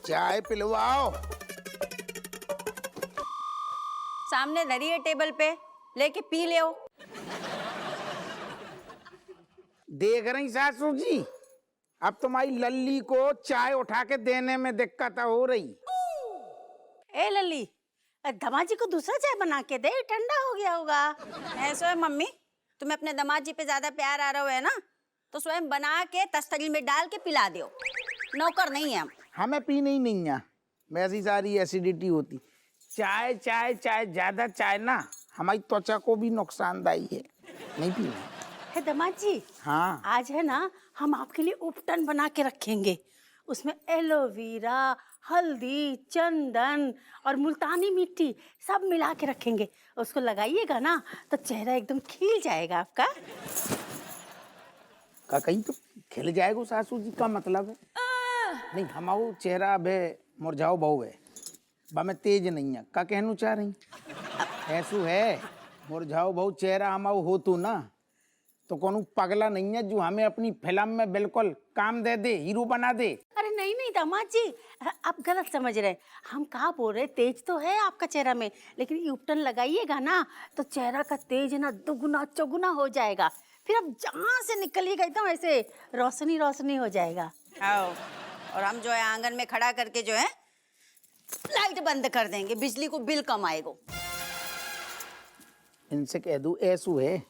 चाय पिलवाओ। सामने धरी है टेबल पे, लेके पी ले। देख रही सासू जी, अब तुम्हारी लल्ली को चाय उठा के देने में दिक्कत हो रही। ए लल्ली, दामाद जी को दूसरा चाय बना के दे, ठंडा हो गया होगा। ऐसा है मम्मी, तुम्हें अपने दामाद जी पे ज्यादा प्यार आ रहा है ना, तो स्वयं बना के तस्तरी में डाल के पिला दो। नौकर नहीं है हम। हमें पीनी ही नहीं है, वैसी सारी एसिडिटी होती। चाय चाय चाय, ज्यादा चाय ना हमारी त्वचा को भी नुकसानदायी है, नहीं पीना। है दामाद जी, हाँ आज है ना, हम आपके लिए उपटन बना के रखेंगे। उसमें एलोवेरा, हल्दी, चंदन और मुल्तानी मिट्टी सब मिला के रखेंगे। उसको लगाइएगा ना तो चेहरा एकदम खिल जाएगा आपका। का कहीं तो खिल जाएगा सासू जी का मतलब है? नहीं, हमारो चेहरा अब मुरझाओ बहु है, में तेज नहीं है। का कहना चाह रही ऐसू है? मुरझाओ बहु चेहरा हमारो हो तो ना, तो कौन पगला नहीं है जो हमें अपनी फिल्म में बिल्कुल काम दे दे, हीरो बना दे। अरे नहीं नहीं दामाद जी, आप गलत समझ रहे हैं। हम कहाँ बोल रहे, तेज तो है आपका चेहरा में, लेकिन ये उपटन लगाइएगा ना तो चेहरा का तेज ना दुगुना चौगुना हो जाएगा। फिर आप जहाँ से निकलिएगा एकदम ऐसे रोशनी रोशनी हो जाएगा। आओ, और हम जो है आंगन में खड़ा करके जो है लाइट बंद कर देंगे, बिजली को बिल कम आएगा। इनसे कह दो ऐसू है,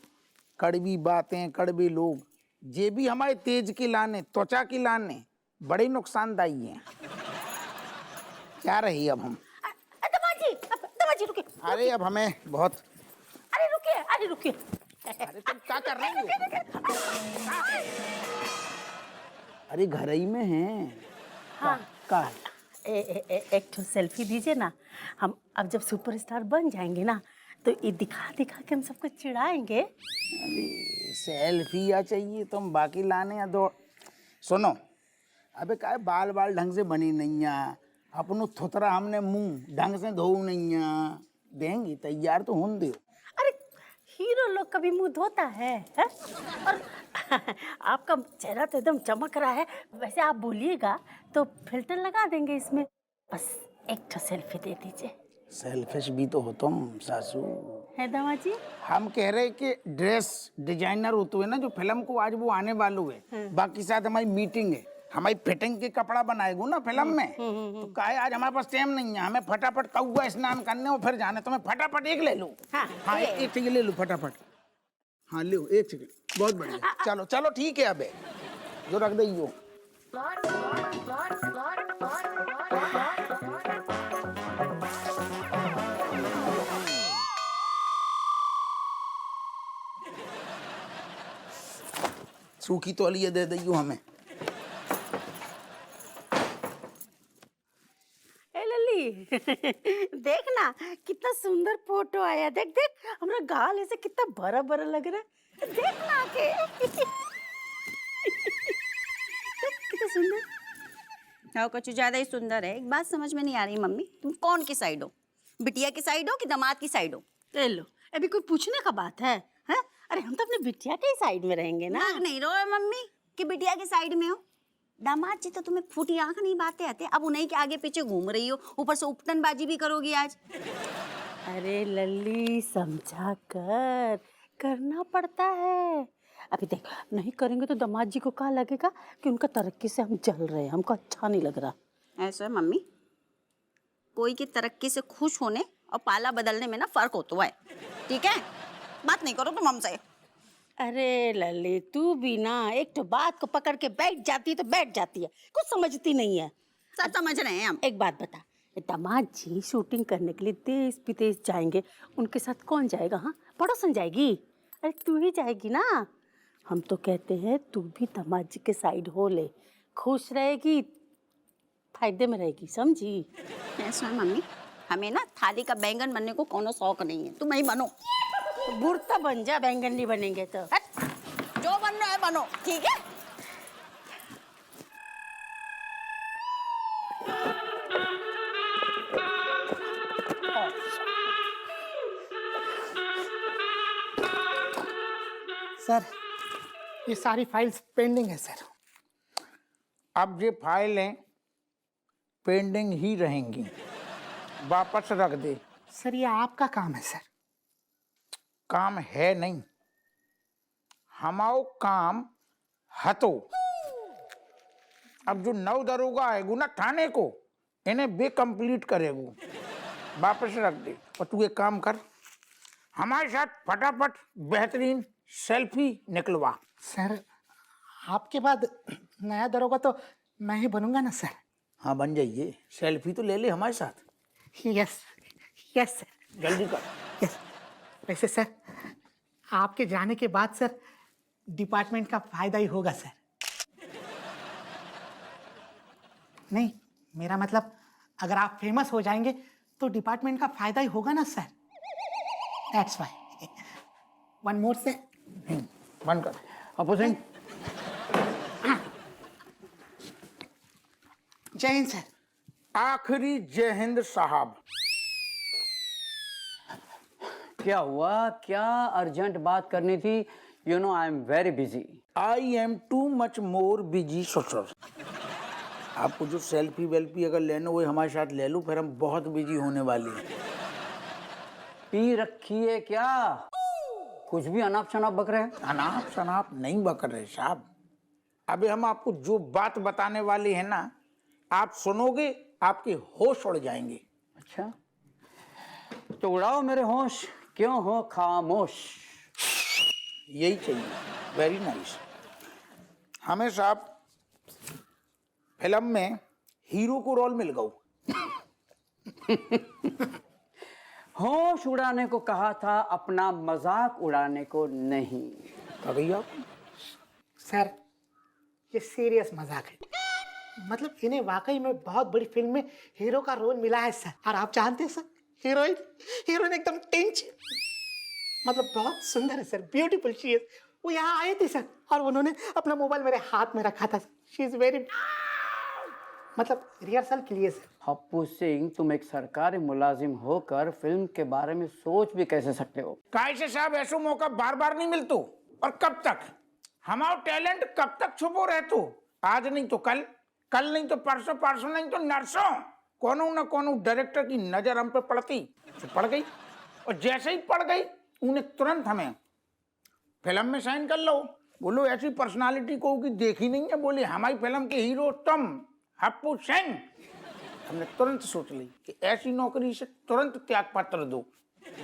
कड़वी बातें कड़वे लोग, ये भी हमारे तेज की लाने, त्वचा की लाने बड़े नुकसानदायी हैं। क्या रही अब हम? दामाद जी रुकिए। अरे अब हमें बहुत। अरे रुकिए, अरे रुकिए। अरे तुम क्या कर रही हो? अरे घर ही में हैं। हाँ का एक तो सेल्फी दीजिए ना। हम अब जब सुपरस्टार बन जाएंगे ना तो ये दिखा दिखा के हम सबको चिढ़ाएंगे। अरे सेल्फी या चाहिए तुम बाकी लाने या दो। सुनो, अबे काय बाल बाल ढंग से बनी नहीं है, अपनो थुतरा हमने मुंह ढंग से धो नहीं है, देंगी तैयार तो हों दो। अरे हीरो लोग कभी मुंह धोता है? और आपका चेहरा तो एकदम चमक रहा है, वैसे आप बोलिएगा तो फिल्टर लगा देंगे इसमें। बस एक तो सेल्फी दे दीजिए। सेल्फिश भी तो हो तुम सासू। है दामाद जी? हम कह रहे कि ड्रेस डिजाइनर होते हुए ना जो फिल्म को आज वो आने वाले है, बाकी साथ हमारी मीटिंग है, हमारी फिटिंग के कपड़ा बनाएगो ना फिल्म में। तो काहे आज हमारे पास टाइम नहीं है, हमें फटाफट कौआ स्नान करने और फिर जाने। तो मैं फटाफट एक ले लूं। हाँ एक टिकट ले लूं फटाफट। हाँ लो एक टिकट, बहुत बढ़िया। चलो चलो ठीक है, अबे जो रख दो। सूखी तौलिया दे दियो हमें। ए लल्ली देख ना कितना सुंदर फोटो आया। देख देख हमारा गाल ऐसे कितना भरा भरा लग रहा है। देख ना के कितना सुंदर। हाँ, कुछ ज्यादा ही सुंदर है। एक बात समझ में नहीं आ रही मम्मी, तुम कौन की साइड हो? बिटिया की साइड हो कि दामाद की साइड हो? ले लो, अभी कोई पूछने का बात है? हैं? अरे हम तो अपने बिटिया के साइड में रहेंगे ना। नाक नहीं रो मम्मी कि बिटिया की साइड में हो। दामाद जी तो तुम्हें फूटी आंख नहीं बातें आते, अब उन्हीं के आगे पीछे घूम रही हो, ऊपर से उपटन बाजी भी करोगी आज। अरे लल्ली समझा कर, करना पड़ता है। अभी देख, नहीं करेंगे तो दामाद जी को क्या लगेगा कि उनका तरक्की से हम जल रहे हैं, हमको अच्छा नहीं लग रहा। ऐसा है मम्मी, कोई की तरक्की से खुश होने और पाला बदलने में ना फर्क होता है, ठीक है? बात नहीं करो तुम हमसे। अरे लल्ली तू भी ना एक तो बात को पकड़ के बैठ जाती है तो बैठ जाती है, कुछ समझती नहीं है। सब समझ रहे हैं हम। एक बात बता, दामाद जी शूटिंग करने के लिए देश विदेश जाएंगे, उनके साथ कौन जाएगा? हाँ, पड़ोसन जाएगी? अरे तू ही जाएगी ना। हम तो कहते हैं तू भी दामाद जी के साइड हो ले, खुश रहेगी, फायदे में रहेगी, समझी? ऐसा है मम्मी, हमें ना थाली का बैंगन बनने को कोनो शौक नहीं है, तुम ही बनो। बुरता बन जा, बैंगन नहीं बनेंगे तो। जो बनना है बनो, ठीक है? सर ये सारी फाइल्स पेंडिंग है सर। अब ये फाइल है पेंडिंग ही रहेंगी, वापस रख दे। सर ये आपका काम है सर। काम है नहीं, हमाओ काम हतो। अब जो नौ दरोगा आएगो ना थाने को, इन्हें बे कंप्लीट करेगो, वापस रख दे। और तू एक काम कर, हमारे साथ फटाफट बेहतरीन सेल्फी निकलवा। सर आपके बाद नया दरोगा तो मैं ही बनूंगा ना सर। हाँ बन जाइए, सेल्फी तो ले ले हमारे साथ, यस यस सर, जल्दी कर। यस। वैसे सर आपके जाने के बाद सर डिपार्टमेंट का फायदा ही होगा सर। नहीं, मेरा मतलब अगर आप फेमस हो जाएंगे तो डिपार्टमेंट का फायदा ही होगा ना sir. That's why. One more sir. बंद कर। अपू सिंह, जय हिंद सर। आखिरी जय हिंद साहब। क्या हुआ? क्या अर्जेंट बात करनी थी? You know I am very busy. I am too much more busy ससुर। आपको जो सेल्फी वेल्फी अगर लेना हो हमारे साथ ले लो, फिर हम बहुत बिजी होने वाले हैं। पी रखी है क्या? कुछ भी अनाप शनाप बक रहे हैं। अनाप शनाप नहीं बक रहे साहब। अभी हम आपको जो बात बताने वाले हैं ना, आप सुनोगे आपके होश उड़ जाएंगे। अच्छा, तो उड़ाओ मेरे होश, क्यों हो खामोश? यही चाहिए। Very nice. हमें साहब फिल्म में हीरो को रोल मिल गया। होश उड़ाने को कहा था, अपना मजाक उड़ाने को नहीं। कह गई आप? सर ये सीरियस मजाक है। मतलब इन्हें वाकई में बहुत बड़ी फिल्म में हीरो का रोल मिला है सर। और आप जानते हैं सर, हीरोइन एकदम टिंच, मतलब बहुत सुंदर है सर, ब्यूटीफुल शी इज। वो यहाँ आए थे सर और उन्होंने अपना मोबाइल मेरे हाथ में रखा था। शी इज वेरी, मतलब रिहर्सल के लिए सर। हप्पू सिंह, तुम एक सरकारी मुलाजिम होकर फिल्म के बारे में सोच भी कैसे सकते हो? कैसे साहब, ऐसा मौका बार बार नहीं मिलतो। और कब तक हमारा टैलेंट कब तक छुपो रहतो? आज नहीं तो कल, कल नहीं तो परसों, परसों नहीं तो नरसों कोनो न कोनो डायरेक्टर की नजर हम पे पड़ती, तो पड़ गई। और जैसे ही पड़ गई उन्हें तुरंत हमें फिल्म में साइन कर लो। बोलो ऐसी पर्सनालिटी को की देखी नहीं है, बोले हमारी फिल्म के हीरो तुम हप्पू सिंह। हमने तुरंत सोच ली कि ऐसी नौकरी से तुरंत त्याग पत्र दो।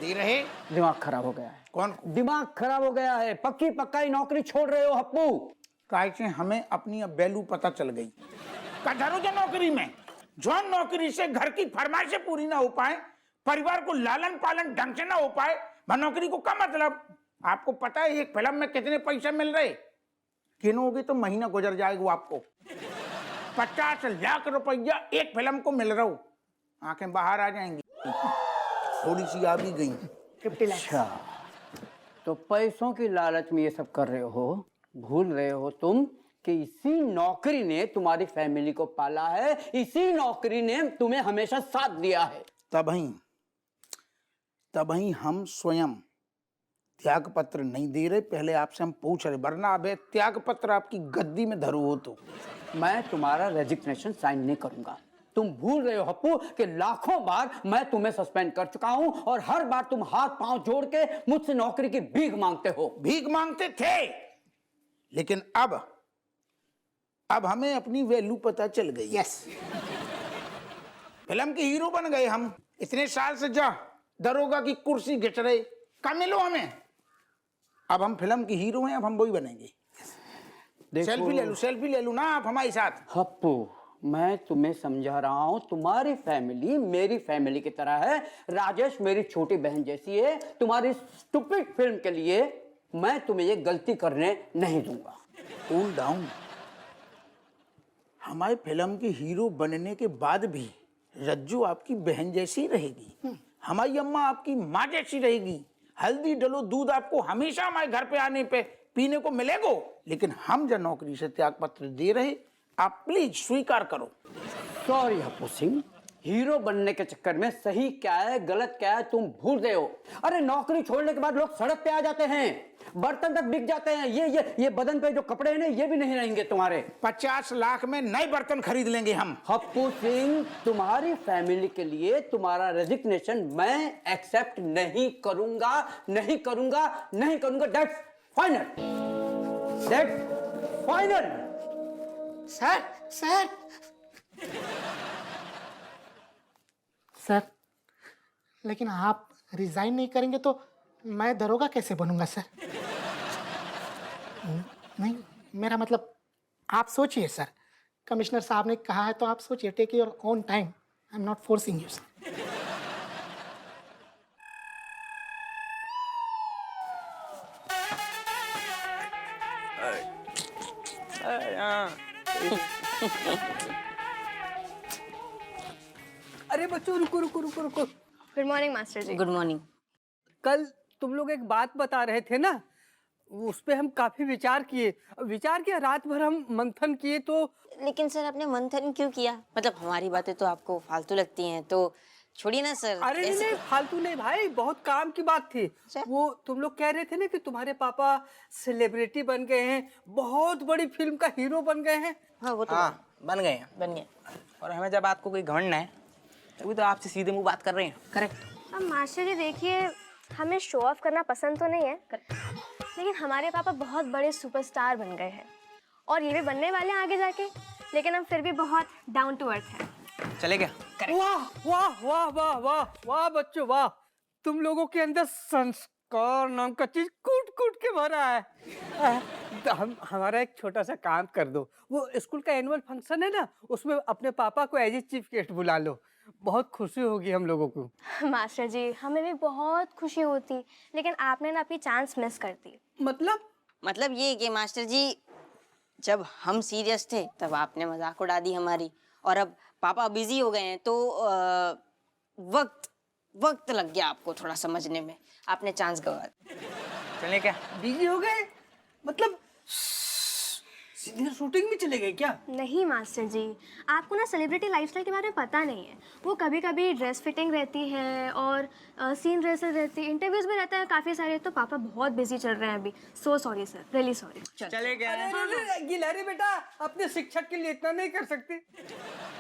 दे रहे। दिमाग खराब हो गया है। कौन? दिमाग खराब हो गया है। पक्की पक्का नौकरी छोड़ रहे हो हप्पू? कैसे हमें अपनी अब वैल्यू पता चल गई। कधरो जो नौकरी में, जो नौकरी से घर की फरमाइशें पूरी ना हो पाए, परिवार को लालन पालन ढंग से ना हो पाए, वह नौकरी को क्या मतलब? आपको पता है एक फिल्म में कितने पैसे मिल रहे? गिनोगे तो महीना गुजर जाएगा आपको। 50 लाख रुपया एक फिल्म को मिल रहा हो, आंखें बाहर आ जाएंगी। थोड़ी सी आ भी गई। 50 लाख। अच्छा, तो पैसों की लालच में ये सब कर रहे हो। भूल रहे हो तुम कि इसी नौकरी ने तुम्हारी फैमिली को पाला है, इसी नौकरी ने तुम्हें हमेशा साथ दिया है। तभी हम स्वयं त्याग पत्र नहीं दे रहे, पहले आपसे हम पूछ रहे, वरना अब त्याग पत्र आपकी गद्दी में धरो हो तो मैं तुम्हारा रेजिग्नेशन साइन नहीं करूंगा। तुम भूल रहे हो हप्पू कि लाखों बार मैं तुम्हें सस्पेंड कर चुका हूं और हर बार तुम हाथ पांव जोड़ के मुझसे नौकरी की भीख मांगते हो। भीख मांगते थे, लेकिन अब हमें अपनी वैल्यू पता चल गई। यस। फिल्म के हीरो बन गए हम। इतने साल से जा दरोगा की कुर्सी घिस रहे, कम मिलो हमें। अब हम फिल्म के हीरो हैं, अब हम वही बनेंगे। सेल्फी ले लो ना आप हमारे साथ। हप्पू, मैं तुम्हें समझा रहा हूं, तुम्हारी फैमिली मेरी फैमिली की तरह है। राजेश मेरी छोटी बहन जैसी है। तुम्हारी स्टूपिड फिल्म के लिए मैं तुम्हें ये गलती करने नहीं दूंगा। Cool down. हमारे फिल्म के हीरो बनने के बाद भी रज्जू आपकी बहन जैसी रहेगी, हमारी अम्मा आपकी माँ जैसी रहेगी। हल्दी डलो दूध आपको हमेशा हमारे घर पे आने पे पीने को मिलेगा। लेकिन हम जो नौकरी से त्याग पत्र दे रहे, आप प्लीज स्वीकार करो। सॉरी हप्पू सिंह, हीरो बनने के चक्कर में सही क्या है गलत क्या है तुम भूल गए हो। अरे नौकरी छोड़ने के बाद लोग सड़क पे आ जाते हैं, बर्तन तक बिक जाते हैं। ये बदन पे जो कपड़े हैं ना, ये भी नहीं रहेंगे तुम्हारे। 50 लाख में नए बर्तन खरीद लेंगे हम। हप्पू सिंह, तुम्हारी फैमिली के लिए तुम्हारा रेजिग्नेशन मैं एक्सेप्ट नहीं करूंगा, नहीं करूंगा, नहीं करूंगा। That's final, that's final. Sir sir sir, लेकिन आप रिजाइन नहीं करेंगे तो मैं दरोगा कैसे बनूंगा सर? नहीं, मेरा मतलब आप सोचिए सर, कमिश्नर साहब ने कहा है तो आप सोचिए। Take your own time, I am not forcing you sir. अरे बच्चों, रुको रुको रुको रुको। Good morning master ji. Good morning. कल तुम लोग एक बात बता रहे थे ना, उस पे हम काफी विचार किया, रात भर हम मंथन किए। तो लेकिन सर आपने मंथन क्यों किया? मतलब हमारी बातें तो आपको फालतू लगती हैं, तो छोड़िए ना सर। अरे नहीं, नहीं फालतू नहीं भाई, बहुत काम की बात थी। वो तुम लोग कह रहे थे ना कि तुम्हारे पापा सेलिब्रिटी बन गए हैं, बहुत बड़ी फिल्म का हीरो बन गए हैं। हाँ वो तो हाँ बन गए हैं। बन गया। और हमें जब आपको कोई घमंड है तभी तो आपसे सीधे मुंह बात कर रहे हैं। करेक्ट। अब मास्टर जी देखिए, हमें शो ऑफ करना पसंद तो नहीं है, लेकिन हमारे पापा बहुत बड़े सुपरस्टार बन गए हैं और ये भी बनने वाले हैं आगे जाके, लेकिन हम फिर भी बहुत डाउन टू अर्थ हैं। चले क्या? वाह वाह वाह वाह वाह वाह बच्चों वाह, तुम लोगों के अंदर संस्कार नाम का चीज कूट कूट के भरा है। हमारा एक छोटा सा काम कर दो, वो स्कूल का एनुअल फंक्शन है ना, उसमें अपने पापा को एज ए चीफ गेस्ट बुला लो, बहुत खुशी होगी हम लोगों को। मास्टर जी हमें भी बहुत खुशी होती, लेकिन आपने ना अपनी चांस मिस कर दी। मतलब ये कि मास्टर जी जब हम सीरियस थे तब आपने मजाक उड़ा दी हमारी, और अब पापा बिजी हो गए हैं तो वक्त लग गया आपको थोड़ा समझने में, आपने चांस गवा दी। चले क्या? बिजी हो गए मतलब सीधे शूटिंग में चले गए क्या? नहीं मास्टर जी, आपको ना सेलिब्रिटी लाइफस्टाइल के बारे में पता नहीं है। वो कभी कभी ड्रेस फिटिंग रहती है और सीन रेसल रहती है, इंटरव्यूज में रहता है काफ़ी सारे, तो पापा बहुत बिजी चल रहे हैं अभी। So sorry sir, really sorry. चले क्या? गिलहरी बेटा, अपने शिक्षक के लिए इतना नहीं कर सकती।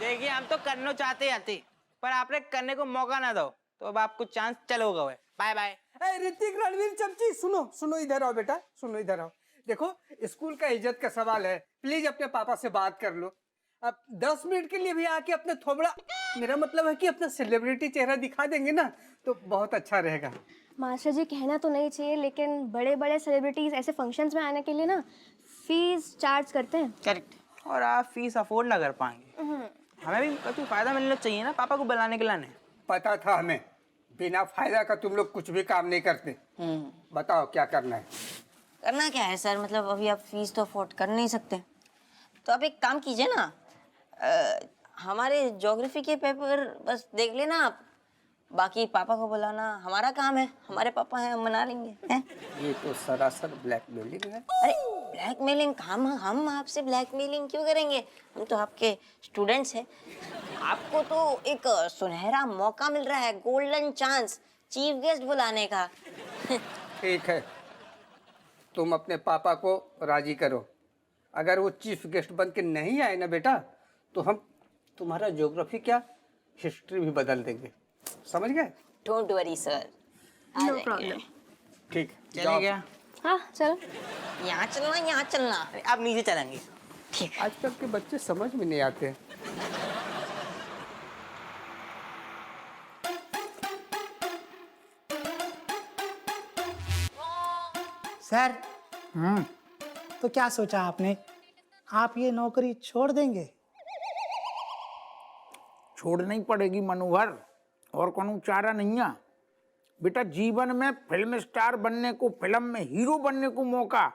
देखिए हम तो करना चाहते आते, पर आपने करने को मौका ना दो तो अब आपको चांस चलो गए। Bye bye. ऋतिक, रणवीर, चमची, सुनो इधर आओ बेटा, सुनो इधर आओ। देखो स्कूल का इज्जत का सवाल है, प्लीज अपने पापा से बात कर लो। अब 10 मिनट के लिए भी आके अपने थोबड़ा, मेरा मतलब है कि अपना सेलिब्रिटी चेहरा दिखा देंगे ना तो बहुत अच्छा रहेगा। मास्टर जी कहना तो नहीं चाहिए, लेकिन बड़े बड़े सेलिब्रिटीज ऐसे फंक्शंस में आने के लिए ना फीस चार्ज करते हैं। करेक्ट। और आप फीस अफोर्ड ना कर पाएंगे, हमें भी कुछ फायदा मिलना चाहिए ना पापा को बुलाने के लाने। पता था हमें, बिना फायदा का तुम लोग कुछ भी काम नहीं करते। बताओ क्या करना है? करना क्या है सर, मतलब अभी आप फीस तो अफोर्ड कर नहीं सकते, तो आप एक काम कीजिए ना, हमारे ज्योग्राफी के पेपर बस देख लेना आप, बाकी पापा को बुलाना हमारा काम है, हमारे पापा हैं, हम मना लेंगे हैं? ये तो सरासर ब्लैकमेलिंग है। अरे ब्लैकमेलिंग, हम आपसे ब्लैकमेलिंग क्यों करेंगे? हम तो आपके स्टूडेंट्स हैं। आपको तो एक सुनहरा मौका मिल रहा है, गोल्डन चांस चीफ गेस्ट बुलाने का। ठीक है, तुम अपने पापा को राजी करो। अगर वो चीफ गेस्ट बन के नहीं आए ना बेटा, तो हम तुम्हारा ज्योग्राफी क्या हिस्ट्री भी बदल देंगे, समझ गए? Don't worry sir, no problem. ठीक, चले क्या? हाँ चलो। यहाँ चलना। अरे आप नीचे चलेंगे। ठीक। आजकल के बच्चे समझ में नहीं आते। सर तो क्या सोचा आपने, आप ये नौकरी छोड़ देंगे? छोड़नी पड़ेगी मनोहर, और कोनो चारा नहीं है बेटा। जीवन में फिल्म स्टार बनने को, फिल्म में हीरो बनने को मौका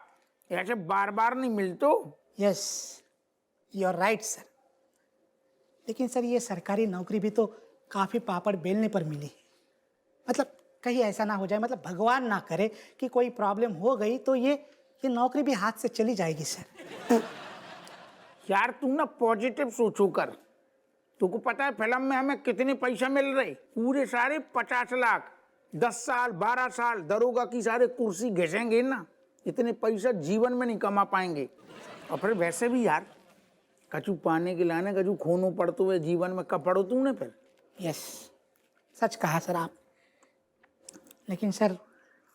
ऐसे बार बार नहीं मिलतो। Yes, you are right sir. लेकिन सर ये सरकारी नौकरी भी तो काफ़ी पापड़ बेलने पर मिली है। मतलब कहीं ऐसा ना हो जाए, मतलब भगवान ना करे कि कोई प्रॉब्लम हो गई तो ये नौकरी भी हाथ से चली जाएगी सर। यार तू ना पॉजिटिव सोचो कर। तुमको पता है फिल्म में हमें कितने पैसा मिल रहे? पूरे सारे 50 लाख। 10 साल 12 साल दरोगा की सारे कुर्सी घिसेंगे ना इतने पैसा जीवन में नहीं कमा पाएंगे। और फिर वैसे भी यार कछु पाने के लाने कछु खोनू पड़तो हुए जीवन में कब पड़ो तूने फिर। यस, सच कहा सर आप। लेकिन सर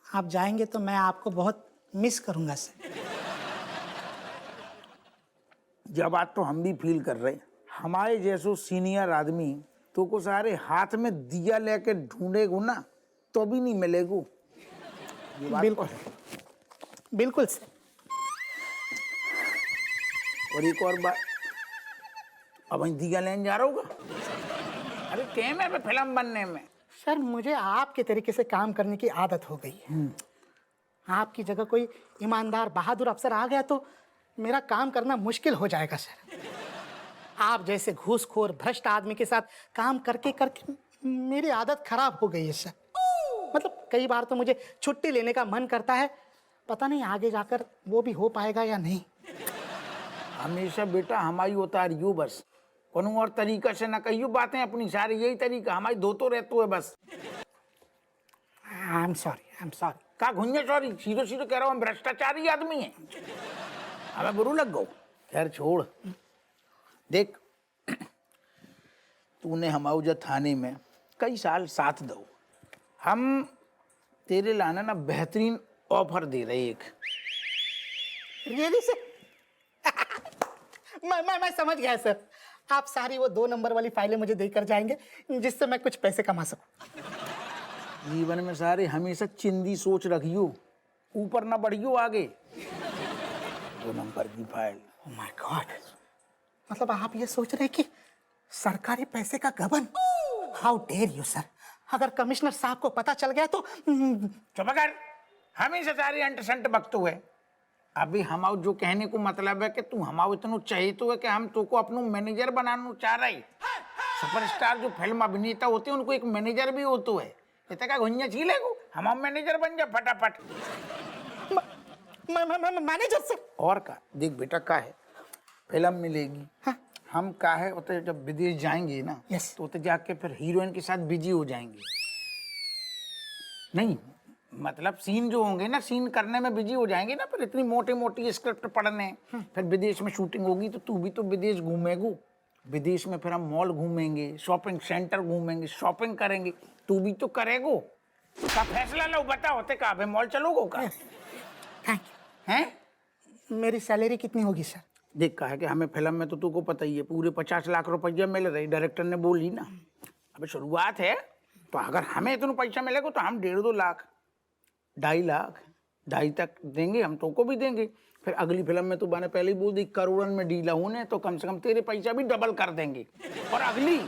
आप जाएंगे तो मैं आपको बहुत मिस करूंगा सर। जब बात तो हम भी फील कर रहे, हमारे जैसो सीनियर आदमी तो को सारे हाथ में दिया लेके ढूंढेगो ना तो भी नहीं मिलेगो। ये बात बिल्कुल बिल्कुल सर। और एक और बात, अब वहीं दिया लेने जा रहा होगा। अरे टाइम है फिल्म बनने में। सर मुझे आपके तरीके से काम करने की आदत हो गई है। आपकी जगह कोई ईमानदार बहादुर अफसर आ गया तो मेरा काम करना मुश्किल हो जाएगा सर। आप जैसे घूसखोर भ्रष्ट आदमी के साथ काम करके करके मेरी आदत खराब हो गई है सर। मतलब कई बार तो मुझे छुट्टी लेने का मन करता है, पता नहीं आगे जाकर वो भी हो पाएगा या नहीं। हमेशा बेटा हमारी उतारियो बस, कोनो और तरीका से ना कहियो बातें अपनी, सारी यही तरीका हमारी धोतो रहतो है बस। I am sorry. का घुंजे सॉरी, सीधो सीधो कह रहा हूँ, हम भ्रष्टाचारी आदमी है, हमें बुरू लग गो। खैर छोड़, देख तूने हमारे जो थाने में कई साल साथ दो, हम तेरे लाना ना बेहतरीन ऑफर दे रहे एक। Really sir? मैं समझ गया सर। आप सारी वो 2 नंबर वाली फाइलें मुझे देकर जाएंगे जिससे मैं कुछ पैसे कमा सकूं। जीवन में सारे हमेशा चिंदी सोच रखियो, ऊपर ना बढ़ियो आगे। 2 नंबर की फाइल। ओह माय गॉड, मतलब आप ये सोच रहे कि सरकारी पैसे का गबन? How dare you sir. अगर कमिश्नर साहब को पता चल गया तो चुप कर, हमेशा सारी अंट संट बकतो है। अभी हमारे जो कहने को मतलब है कि तू हमारे इतना चाहिए तो है कि हम तो को अपना मैनेजर बनाना चाह रहे। सुपरस्टार जो फिल्म अभिनेता होते हैं उनको एक मैनेजर भी होता है। इतना का घुंजा छीले को हम मैनेजर बन जा फटाफट। Manager sir? और का देख बेटा, का है फिल्म मिलेगी। हाँ? हम का है उते जब विदेश जाएंगे ना, यस, तो उते जाके फिर हीरोइन के साथ बिजी हो जाएंगे। नहीं मतलब सीन जो होंगे ना, सीन करने में बिजी हो जाएंगे ना, फिर इतनी मोटी मोटी स्क्रिप्ट पढ़ने, फिर विदेश में शूटिंग होगी तो तू भी तो विदेश घूमेगू। विदेश में फिर हम मॉल घूमेंगे, शॉपिंग सेंटर घूमेंगे, शॉपिंग करेंगे, तू भी तो करेगो। का फैसला लो, बता होते का मॉल चलोगो का? Thank you. हैं? मेरी सैलरी कितनी होगी सर? देख का है कि हमें फिल्म में तो तुमको पता ही है पूरे 50 लाख रुपया मिल रही, डायरेक्टर ने बोली ना। अब शुरुआत है तो अगर हमें इतना पैसा मिलेगा तो हम 1.5-2 लाख 2.5 लाख 2.5 तक देंगे, हम तुमको भी देंगे। फिर अगली फिल्म में तो मैंने पहले ही बोल दी करोड़न में डीला होने, तो कम से कम तेरे पैसा भी डबल कर देंगे। और अगली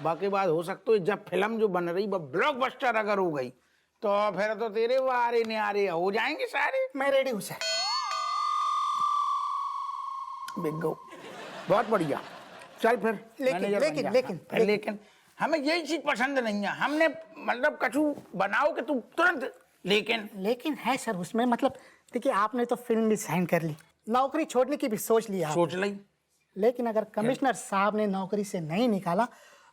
बाकी बात हो सकता है जब फिल्म जो बन रही वो ब्लॉकबस्टर अगर हो गई तो फिर तो तेरे वारे न्यारे हो जाएंगे सारे। मैं रेडी हूँ सर। बिग गो, बहुत बढ़िया। चल फिर लेकिन हमें यही चीज पसंद नहीं है। हमने मतलब कछु बनाओ कि तू तुरंत लेकिन है सर उसमें। मतलब देखिए आपने तो फिल्म भी साइन कर ली, नौकरी छोड़ने की भी सोच लिया, सोच ली, लेकिन अगर कमिश्नर साहब ने नौकरी से नहीं निकाला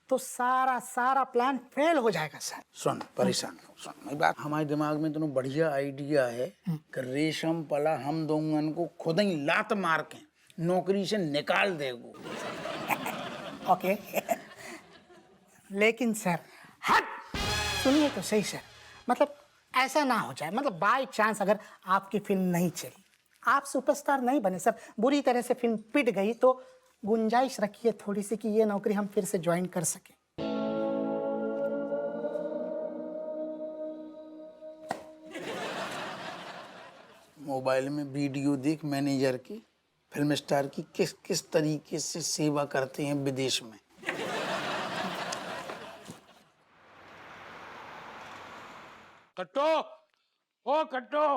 तो सारा प्लान फेल हो जाएगा सर। सुन परेशान सुन, मेरी बात, हमारे दिमाग में तो बढ़िया आइडिया है कि रेशम पला हम दोनों को खुद ही लात मार के नौकरी से निकाल देगो। ओके लेकिन सर हट, सुनिए तो सही सर, मतलब ऐसा ना हो जाए, मतलब बाय चांस अगर आपकी फिल्म नहीं चली, आप सुपरस्टार नहीं बने सर, बुरी तरह से फिल्म पिट गई, तो गुंजाइश रखिए थोड़ी सी कि ये नौकरी हम फिर से ज्वाइन कर सके। मोबाइल में वीडियो देख मैनेजर की, फिल्म स्टार की किस किस तरीके से सेवा करते हैं विदेश में। कट्टो, ओ कट्टो,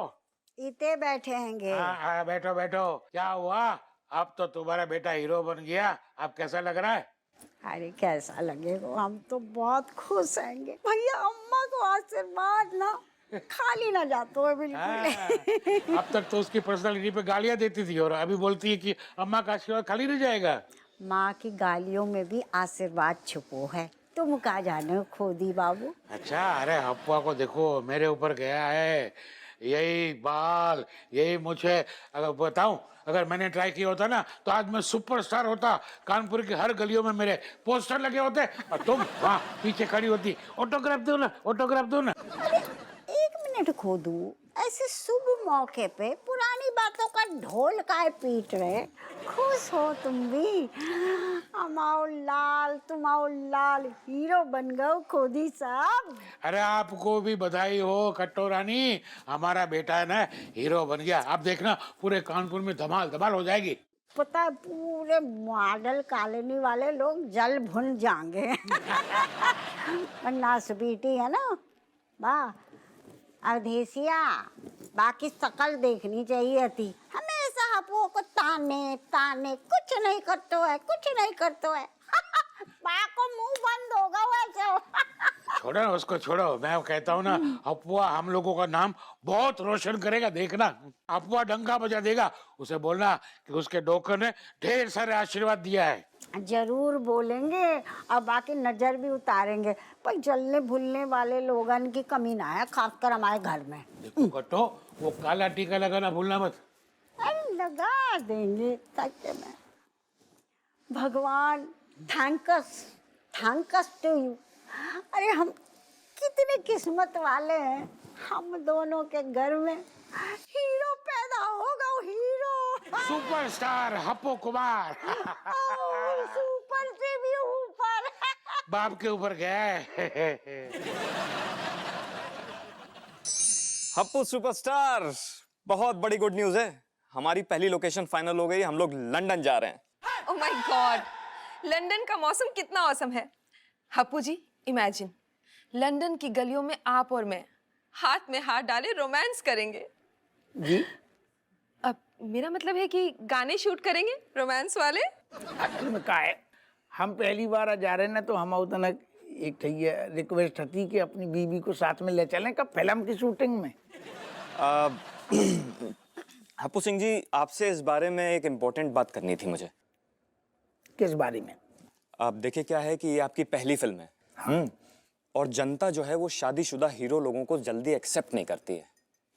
इतने बैठे हैंगे। हाँ बैठो बैठो। क्या हुआ, अब तो तुम्हारा बेटा हीरो बन गया, अब कैसा लग रहा है? अरे कैसा लगेगा, हम तो बहुत खुश हैंगे भैया। अम्मा को आशीर्वाद ना खाली ना जातो है बिल्कुल। अब तक तो उसकी पर्सनालिटी पे गालियां देती थी और अभी बोलती है कि अम्मा का आशीर्वाद खाली नहीं जाएगा। माँ की गालियों में भी आशीर्वाद छुपो है, तुम कहा जाने खोदी बाबू। अच्छा, अरे अप्पा को देखो मेरे ऊपर गया है, यही बाल, यही मुझे अगर बताऊं, अगर मैंने ट्राई किया होता ना तो आज मैं सुपरस्टार होता। कानपुर की हर गलियों में मेरे पोस्टर लगे होते और तुम वहाँ पीछे खड़ी होती, ऑटोग्राफ दो ना, ऑटोग्राफ दो ना। एक मिनट खोदू, ऐसे शुभ मौके पे पुरानी बातों का ढोल काहे पीट रहे? खुश हो तुम भी। हमाओ लाल, तुमाओ लाल, हीरो बन गए खोदी साहब। अरे आपको भी बधाई हो कट्टो रानी, हमारा बेटा है ना हीरो बन गया। आप देखना पूरे कानपुर में धमाल धमाल हो जाएगी। पता है पूरे मॉडल कॉलोनी वाले लोग जल भुन जाएंगे। वरना स्वीटी है ना, वाह अवधेसिया, बाकी शकल देखनी चाहिए थी। हमेशा हपुओं को ताने ताने, कुछ नहीं करते है, कुछ नहीं करते है। बा को मुंह बंद होगा वैसे। छोड़ो ना उसको, छोड़ो। मैं कहता हूँ ना, अपुआ हम लोगों का नाम बहुत रोशन करेगा, देखना। अपुआ डंका बजा देगा, उसे बोलना कि उसके डॉक्टर ने ढेर सारे आशीर्वाद दिया है। जरूर बोलेंगे और बाकी नजर भी उतारेंगे, पर जलने भूलने वाले लोगन की कमी ना है, खासकर हमारे घर में। देखो कट्टो, वो काला टीका लगाना भूलना मत। अरे लगा देंगे सच में। भगवान थैंक्स टू यू। अरे हम कितने किस्मत वाले हैं, हम दोनों के घर में हीरो पैदा होगा, hero. Superstar Happu Kumar. Super से भी ऊपर। बाप के ऊपर गया है। हप्पू सुपरस्टार, बहुत बड़ी गुड न्यूज़ है। हमारी पहली लोकेशन फाइनल हो गई, हम लोग लंदन जा रहे हैं। ओह माय गॉड, लंदन का मौसम कितना औसम है। हप्पू जी, इमेजिन लंदन की गलियों में आप और मैं हाथ में हाथ डाले रोमांस करेंगे। जी अब मेरा मतलब है कि गाने शूट करेंगे रोमांस वाले। एक्चुअली में का है, हम पहली बार जा रहे हैं ना, तो हम उतना एक रिक्वेस्ट थी कि अपनी बीवी को साथ में ले चलें कब फिल्म की शूटिंग में। हप्पू सिंह जी, आपसे इस बारे में एक इम्पोर्टेंट बात करनी थी मुझे। किस बारे में? आप देखिए, क्या है कि ये आपकी पहली फिल्म है। हाँ। और जनता जो है वो शादीशुदा हीरो लोगों को जल्दी एक्सेप्ट नहीं करती है,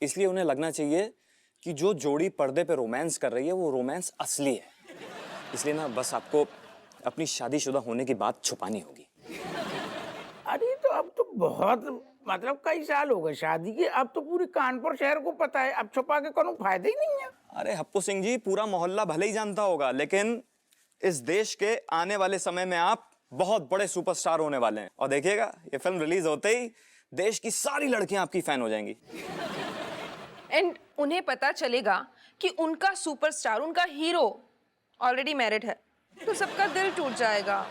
इसलिए उन्हें लगना चाहिए कि जो जोड़ी पर्दे पे रोमांस कर रही है वो रोमांस असली है। इसलिए ना बस आपको अपनी शादीशुदा होने की बात छुपानी होगी। अरे तो अब तो बहुत मतलब कई साल हो गए शादी के, अब तो पूरी कानपुर शहर को पता है, अब छुपा के कोई फायदा ही नहीं है। अरे हप्पू सिंह जी, पूरा मोहल्ला भले ही जानता होगा, लेकिन इस देश के आने वाले समय में आप बहुत बड़े सुपरस्टार होने वाले हैं। और देखिएगा, ये फिल्म रिलीज होते ही देश की सारी लड़कियां आपकी फैन हो जाएंगी। एंड उन्हें पता चलेगा कि उनका सुपरस्टार, उनका हीरो ऑलरेडी मैरिड है, तो सबका दिल टूट जाएगा।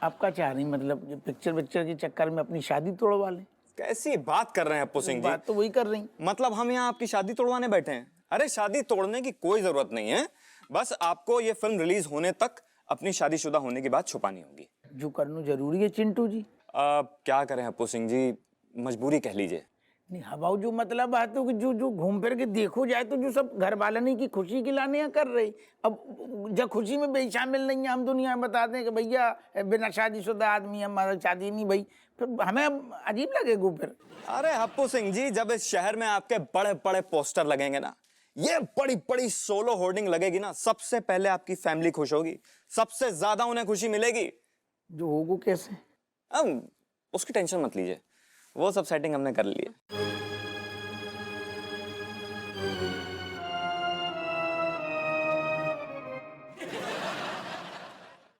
आपका चाह रही मतलब पिक्चर के चक्कर में अपनी शादी तोड़वा लें? कैसी बात कर रहे हैं हप्पू सिंह जी? बात तो वही कर रही। मतलब हम यहाँ आपकी शादी तोड़वाने बैठे हैं? अरे शादी तोड़ने की कोई जरूरत नहीं है, बस आपको ये फिल्म रिलीज होने तक अपनी शादीशुदा होने की बात छुपानी होगी। जो करना जरूरी है चिंटू जी। क्या करें हप्पू सिंह जी, मजबूरी कह लीजिए। नहीं हवाओ, जो मतलब बात है कि जो घूम फिर के देखो जाए तो जो सब घर वाले की खुशी की लाने कर रही, अब जब खुशी में भाई शामिल नहीं है, हम दुनिया में बता दें कि भैया बिना शादीशुदा आदमी हमारा शादी नहीं भाई, फिर हमें अजीब लगेगा फिर। अरे हप्पू सिंह जी, जब इस शहर में आपके बड़े बड़े पोस्टर लगेंगे ना, ये बड़ी बड़ी सोलो होर्डिंग लगेगी ना, सबसे पहले आपकी फैमिली खुश होगी, सबसे ज्यादा उन्हें खुशी मिलेगी। जो होगा कैसे? उसकी टेंशन मत लीजिए, वो सब सेटिंग हमने कर ली है।